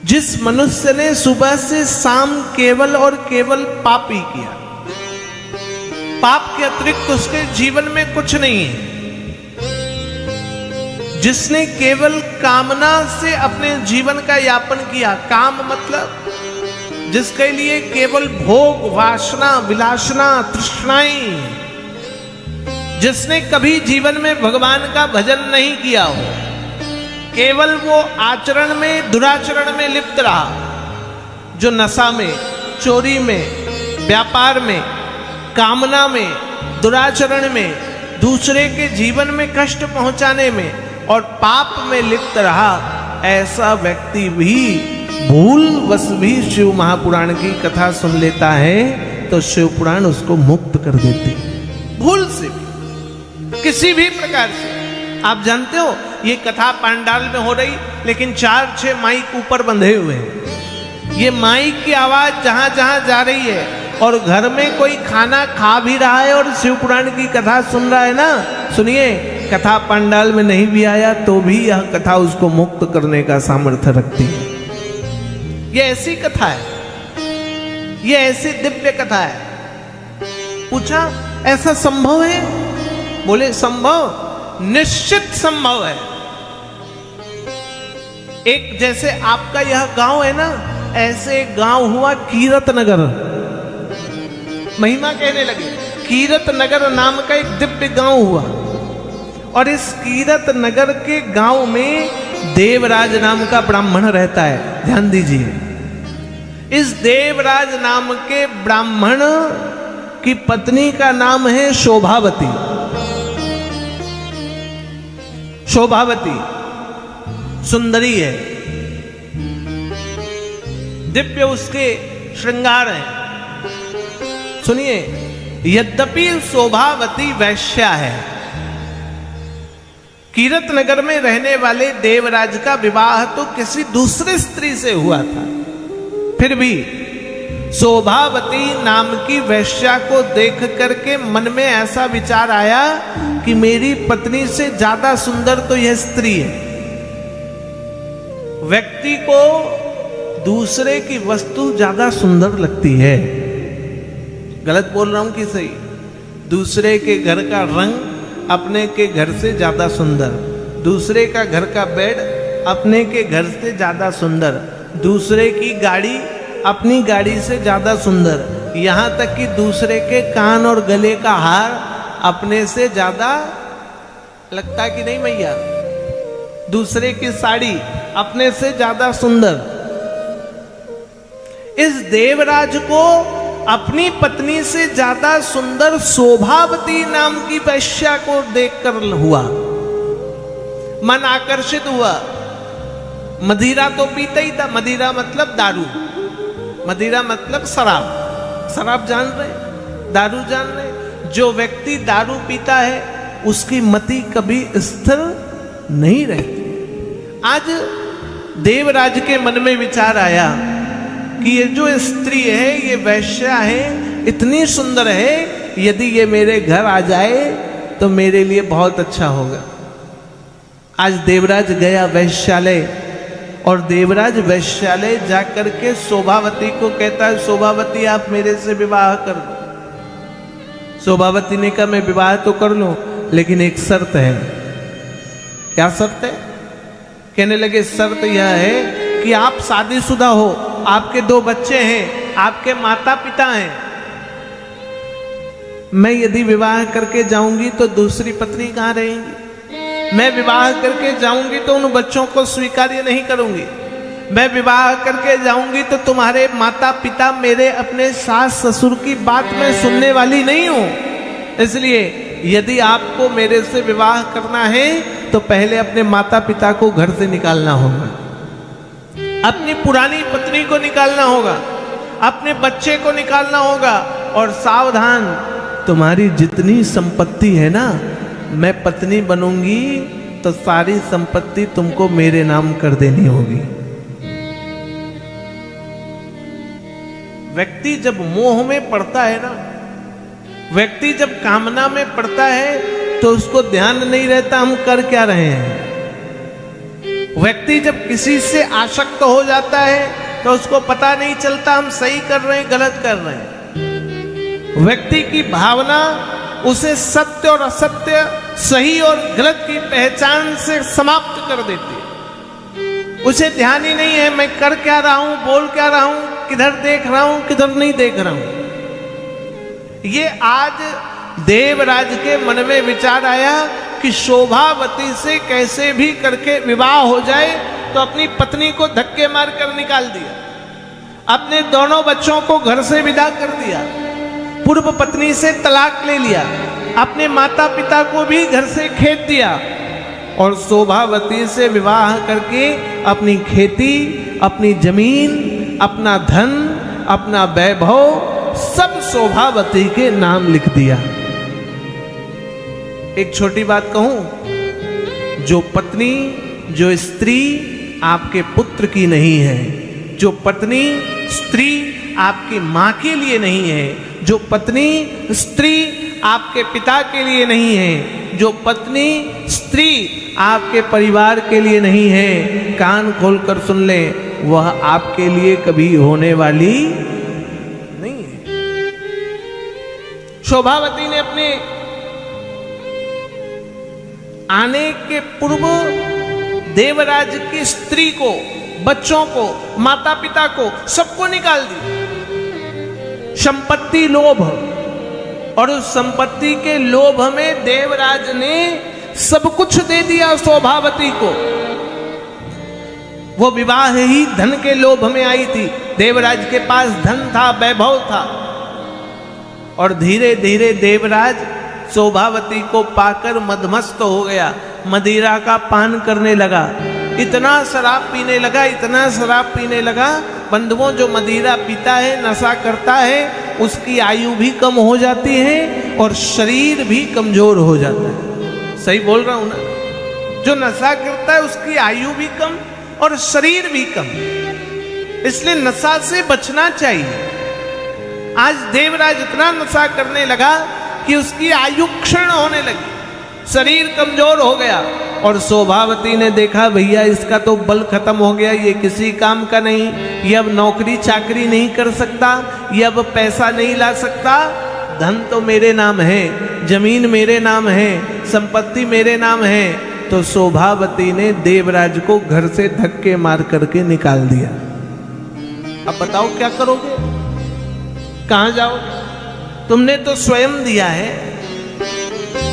जिस मनुष्य ने सुबह से शाम केवल और केवल पाप ही किया, पाप के अतिरिक्त उसके जीवन में कुछ नहीं है, जिसने केवल कामना से अपने जीवन का यापन किया, काम मतलब जिसके लिए केवल भोग, वासना, विलासना, तृष्णाएं, जिसने कभी जीवन में भगवान का भजन नहीं किया हो, केवल वो आचरण में, दुराचरण में लिप्त रहा, जो नशा में, चोरी में, व्यापार में, कामना में, दुराचरण में, दूसरे के जीवन में कष्ट पहुंचाने में और पाप में लिप्त रहा, ऐसा व्यक्ति भी भूलवश भी शिव महापुराण की कथा सुन लेता है तो शिव पुराण उसको मुक्त कर देते, भूल से भी, किसी भी प्रकार से। आप जानते हो ये कथा पंडाल में हो रही, लेकिन 4-6 माइक ऊपर बंधे हुए हैं। ये माइक की आवाज जहां जहां जा रही है और घर में कोई खाना खा भी रहा है और शिव पुराण की कथा सुन रहा है ना, सुनिए, कथा पंडाल में नहीं भी आया तो भी यह कथा उसको मुक्त करने का सामर्थ्य रखती है। ये ऐसी कथा है, ये ऐसी दिव्य कथा है। पूछा ऐसा संभव है? बोले संभव, निश्चित संभव है। एक जैसे आपका यह गांव है ना, ऐसे एक गांव हुआ कीरतनगर, महिमा कहने लगे। कीरतनगर नाम का एक दिव्य गांव हुआ और इस कीरतनगर के गांव में देवराज नाम का ब्राह्मण रहता है। ध्यान दीजिए, इस देवराज नाम के ब्राह्मण की पत्नी का नाम है शोभावती। शोभावती सुंदरी है, दिव्य उसके श्रृंगार हैं। सुनिए, यद्यपि शोभावती वैश्या है, कीरतनगर में रहने वाले देवराज का विवाह तो किसी दूसरी स्त्री से हुआ था, फिर भी शोभावती नाम की वैश्या को देख करके मन में ऐसा विचार आया कि मेरी पत्नी से ज्यादा सुंदर तो यह स्त्री है। व्यक्ति को दूसरे की वस्तु ज्यादा सुंदर लगती है। गलत बोल रहा हूं कि सही? दूसरे के घर का रंग अपने के घर से ज्यादा सुंदर, दूसरे का घर का बेड अपने के घर से ज्यादा सुंदर, दूसरे की गाड़ी अपनी गाड़ी से ज्यादा सुंदर, यहां तक कि दूसरे के कान और गले का हार अपने से ज्यादा लगता कि नहीं मैया, दूसरे की साड़ी अपने से ज्यादा सुंदर। इस देवराज को अपनी पत्नी से ज्यादा सुंदर शोभावती नाम की वैश्या को देखकर हुआ, मन आकर्षित हुआ। मदिरा तो पीता ही था, मदिरा मतलब दारू, मदिरा मतलब शराब, शराब जान रहे, दारू जान रहे। जो व्यक्ति दारू पीता है उसकी मति कभी स्थिर नहीं रहती। आज देवराज के मन में विचार आया कि ये जो स्त्री है, ये वैश्या है, इतनी सुंदर है, यदि ये मेरे घर आ जाए तो मेरे लिए बहुत अच्छा होगा। आज देवराज गया वैश्यालय और देवराज वैश्यालय जाकर के शोभावती को कहता है, शोभावती आप मेरे से विवाह कर लो। शोभावती ने कहा मैं विवाह तो कर लूं, लेकिन एक शर्त है। क्या शर्त है? कहने लगे शर्त यह है कि आप शादीशुदा हो, आपके 2 बच्चे हैं, आपके माता पिता हैं। मैं यदि विवाह करके जाऊंगी तो दूसरी पत्नी कहां रहेंगी? मैं विवाह करके जाऊंगी तो उन बच्चों को स्वीकार्य नहीं करूंगी। मैं विवाह करके जाऊंगी तो तुम्हारे माता पिता, मेरे अपने सास ससुर की बात मैं सुनने वाली नहीं हूं। इसलिए यदि आपको मेरे से विवाह करना है तो पहले अपने माता पिता को घर से निकालना होगा, अपनी पुरानी पत्नी को निकालना होगा, अपने बच्चे को निकालना होगा। और सावधान, तुम्हारी जितनी संपत्ति है ना, मैं पत्नी बनूंगी तो सारी संपत्ति तुमको मेरे नाम कर देनी होगी। व्यक्ति जब मोह में पड़ता है ना, व्यक्ति जब कामना में पड़ता है तो उसको ध्यान नहीं रहता हम कर क्या रहे हैं। व्यक्ति जब किसी से आसक्त हो जाता है तो उसको पता नहीं चलता हम सही कर रहे हैं गलत कर रहे हैं। व्यक्ति की भावना उसे सत्य और असत्य, सही और गलत की पहचान से समाप्त कर देती है। उसे ध्यान ही नहीं है मैं कर क्या रहा हूं, बोल क्या रहा हूं, किधर देख रहा हूं, किधर नहीं देख रहा हूं। ये आज देवराज के मन में विचार आया कि शोभावती से कैसे भी करके विवाह हो जाए, तो अपनी पत्नी को धक्के मार कर निकाल दिया, अपने दोनों बच्चों को घर से विदा कर दिया, पूर्व पत्नी से तलाक ले लिया, अपने माता पिता को भी घर से खेत दिया और शोभावती से विवाह करके अपनी खेती, अपनी जमीन, अपना धन, अपना वैभव सब शोभावती के नाम लिख दिया। एक छोटी बात कहूं, जो पत्नी, जो स्त्री आपके पुत्र की नहीं है, जो पत्नी स्त्री आपकी मां के लिए नहीं है, जो पत्नी स्त्री आपके पिता के लिए नहीं है, जो पत्नी स्त्री आपके परिवार के लिए नहीं है, कान खोलकर सुन ले, वह आपके लिए कभी होने वाली नहीं है। शोभावती ने अपने आने के पूर्व देवराज की स्त्री को, बच्चों को, माता पिता को, सबको निकाल दी। संपत्ति लोभ, और उस संपत्ति के लोभ में देवराज ने सब कुछ दे दिया शोभावती को। वो विवाह ही धन के लोभ में आई थी। देवराज के पास धन था, वैभव था, और धीरे धीरे देवराज शोभावती को पाकर मदमस्त हो गया, मदिरा का पान करने लगा, इतना शराब पीने लगा, इतना शराब पीने लगा। बंधुओं, जो मदिरा पीता है, नशा करता है, उसकी आयु भी कम हो जाती है और शरीर भी कमजोर हो जाता है। सही बोल रहा हूं ना? जो नशा करता है उसकी आयु भी कम और शरीर भी कम, इसलिए नशा से बचना चाहिए। आज देवराज इतना नशा करने लगा कि उसकी आयु क्षीण होने लगी, शरीर कमजोर हो गया, और शोभावती ने देखा भैया इसका तो बल खत्म हो गया, ये किसी काम का नहीं, ये अब नौकरी चाकरी नहीं कर सकता, ये अब पैसा नहीं ला सकता, धन तो मेरे नाम है, जमीन मेरे नाम है, संपत्ति मेरे नाम है। तो शोभावती ने देवराज को घर से धक्के मार करके निकाल दिया। अब बताओ क्या करोगे, कहां जाओगे? तुमने तो स्वयं दिया है,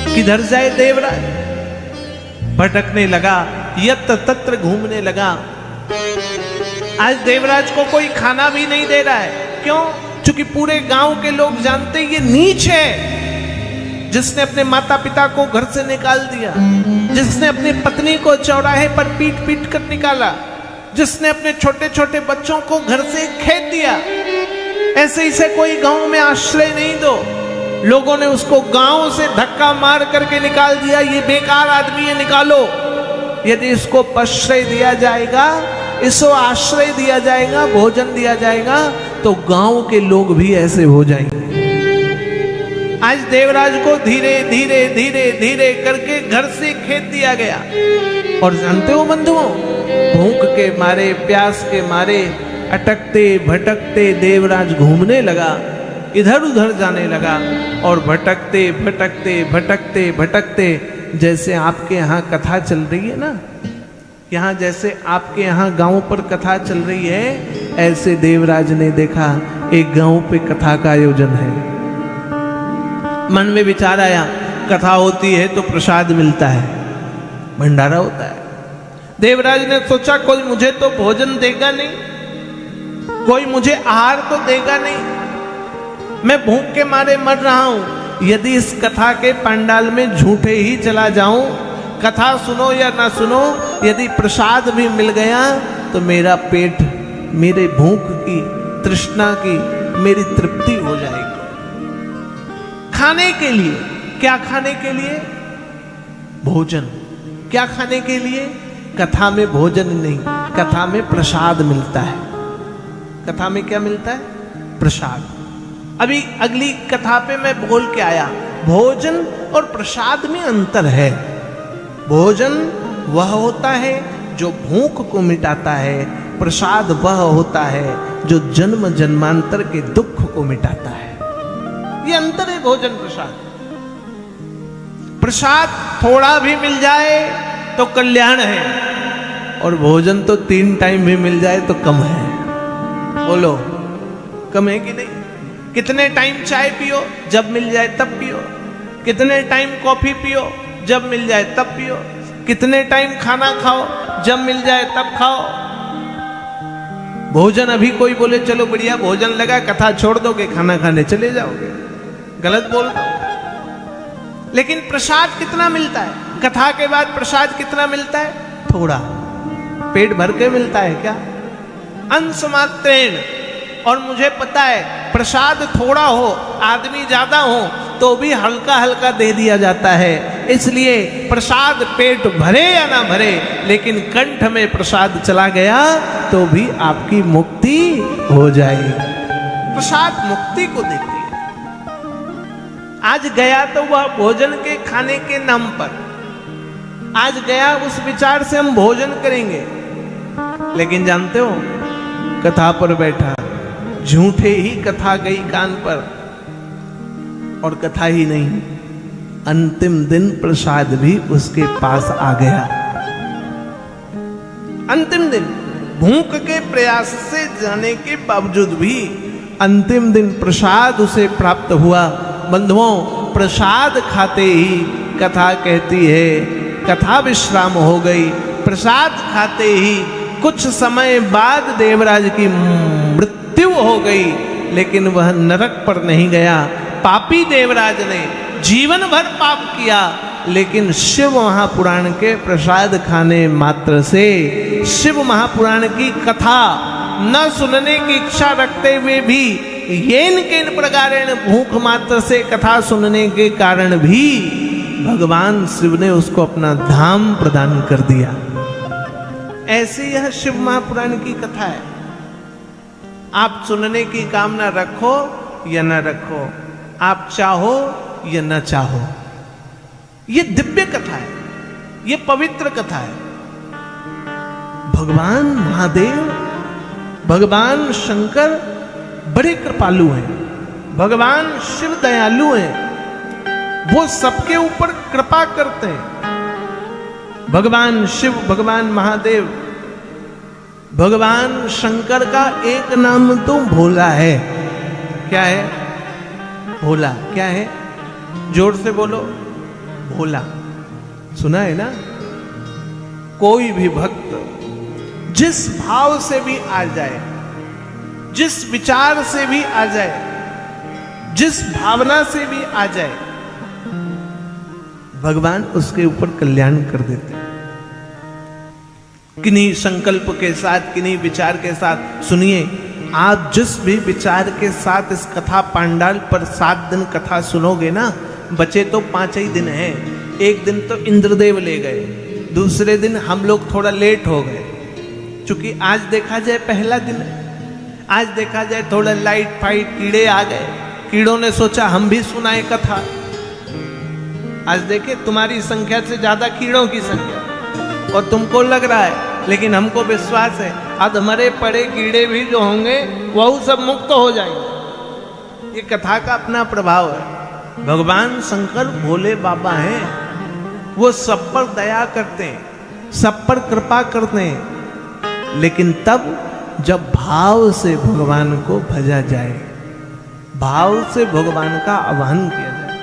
किधर जाए देवराज? भटकने लगा, यत्र तत्र घूमने लगा। आज देवराज को कोई खाना भी नहीं दे रहा है। क्यों? क्योंकि पूरे गांव के लोग जानते ये नीच है, जिसने अपने माता पिता को घर से निकाल दिया, जिसने अपनी पत्नी को चौराहे पर पीट पीट कर निकाला, जिसने अपने छोटे छोटे बच्चों को घर से खेत दिया। ऐसे इसे कोई गांव में आश्रय नहीं दो। लोगों ने उसको गांव से धक्का मार करके निकाल दिया, ये बेकार आदमी है, निकालो। यदि इसको आश्रय दिया जाएगा, इसको आश्रय दिया जाएगा, भोजन दिया जाएगा, तो गांव के लोग भी ऐसे हो जाएंगे। आज देवराज को धीरे धीरे धीरे धीरे करके घर से खेत दिया गया। और जानते हो बंधुओं, भूख के मारे, प्यास के मारे अटकते भटकते देवराज घूमने लगा, इधर उधर जाने लगा, और भटकते भटकते भटकते भटकते, जैसे आपके यहाँ कथा चल रही है ना, यहाँ जैसे आपके यहाँ गांव पर कथा चल रही है, ऐसे देवराज ने देखा एक गांव पे कथा का आयोजन है। मन में विचार आया, कथा होती है तो प्रसाद मिलता है, भंडारा होता है। देवराज ने सोचा कोई मुझे तो भोजन देगा नहीं, कोई मुझे आहार तो देगा नहीं, मैं भूख के मारे मर रहा हूं। यदि इस कथा के पंडाल में झूठे ही चला जाऊं, कथा सुनो या ना सुनो, यदि प्रसाद भी मिल गया तो मेरा पेट, मेरे भूख की, तृष्णा की मेरी तृप्ति हो जाएगी। खाने के लिए, क्या खाने के लिए? भोजन। क्या खाने के लिए? कथा में भोजन नहीं, कथा में प्रसाद मिलता है। कथा में क्या मिलता है? प्रसाद। अभी अगली कथा पे मैं बोल के आया, भोजन और प्रसाद में अंतर है। भोजन वह होता है जो भूख को मिटाता है, प्रसाद वह होता है जो जन्म जन्मांतर के दुख को मिटाता है। ये अंतर है भोजन प्रसाद। प्रसाद थोड़ा भी मिल जाए तो कल्याण है, और भोजन तो 3 टाइम भी मिल जाए तो कम है। बोलो कम है कि नहीं? कितने टाइम चाय पियो? जब मिल जाए तब पियो। कितने टाइम कॉफी पियो? जब मिल जाए तब पियो। कितने टाइम खाना खाओ? जब मिल जाए तब खाओ। भोजन अभी कोई बोले चलो बढ़िया भोजन लगा, कथा छोड़ दोगे, खाना खाने चले जाओगे, गलत बोल रहे हो। लेकिन प्रसाद कितना मिलता है? कथा के बाद प्रसाद कितना मिलता है? थोड़ा, पेट भर के मिलता है क्या? अंश मात्रेण। और मुझे पता है प्रसाद थोड़ा हो, आदमी ज्यादा हो तो भी हल्का हल्का दे दिया जाता है। इसलिए प्रसाद पेट भरे या ना भरे, लेकिन कंठ में प्रसाद चला गया तो भी आपकी मुक्ति हो जाएगी। प्रसाद मुक्ति को देती है। आज गया तो वह भोजन के खाने के नाम पर, आज गया उस विचार से हम भोजन करेंगे, लेकिन जानते हो कथा पर बैठा, झूठे ही कथा गई कान पर, और कथा ही नहीं, अंतिम दिन प्रसाद भी उसके पास आ गया। अंतिम दिन भूख के प्रयास से जाने के बावजूद भी अंतिम दिन प्रसाद उसे प्राप्त हुआ। बंधुओं, प्रसाद खाते ही कथा कहती है कथा विश्राम हो गई। प्रसाद खाते ही कुछ समय बाद देवराज की मृत्यु हो गई, लेकिन वह नरक पर नहीं गया। पापी देवराज ने जीवन भर पाप किया, लेकिन शिव महापुराण के प्रसाद खाने मात्र से, शिव महापुराण की कथा न सुनने की इच्छा रखते हुए भी, येन केन प्रकारेण भूख मात्र से कथा सुनने के कारण भी भगवान शिव ने उसको अपना धाम प्रदान कर दिया। ऐसे यह शिव महापुराण की कथा है। आप सुनने की कामना रखो या न रखो, आप चाहो या न चाहो, ये दिव्य कथा है, ये पवित्र कथा है। भगवान महादेव, भगवान शंकर बड़े कृपालु हैं, भगवान शिव दयालु हैं, वो सबके ऊपर कृपा करते हैं। भगवान शिव, भगवान महादेव, भगवान शंकर का एक नाम तो भोला है। क्या है? भोला। क्या है? जोर से बोलो, भोला। सुना है ना? कोई भी भक्त जिस भाव से भी आ जाए, जिस विचार से भी आ जाए, जिस भावना से भी आ जाए, भगवान उसके ऊपर कल्याण कर देते हैं। किन्हीं संकल्प के साथ, किन्हीं विचार के साथ। सुनिए, आप जिस भी विचार के साथ इस कथा पांडाल पर 7 दिन कथा सुनोगे ना, बचे तो 5 ही दिन हैं। एक दिन तो इंद्रदेव ले गए, दूसरे दिन हम लोग थोड़ा लेट हो गए, क्योंकि आज देखा जाए पहला दिन है। आज देखा जाए थोड़ा लाइट फाइट, कीड़े आ गए, कीड़ों ने सोचा हम भी सुनाए कथा। आज देखे तुम्हारी संख्या से ज्यादा कीड़ों की संख्या, और तुमको लग रहा है, लेकिन हमको विश्वास है अधमरे पड़े कीड़े भी जो होंगे वह सब मुक्त हो जाएंगे। ये कथा का अपना प्रभाव है। भगवान शंकर भोले बाबा हैं, वो सब पर दया करते हैं, सब पर कृपा करते हैं, लेकिन तब जब भाव से भगवान को भजा जाए, भाव से भगवान का आह्वान किया जाए।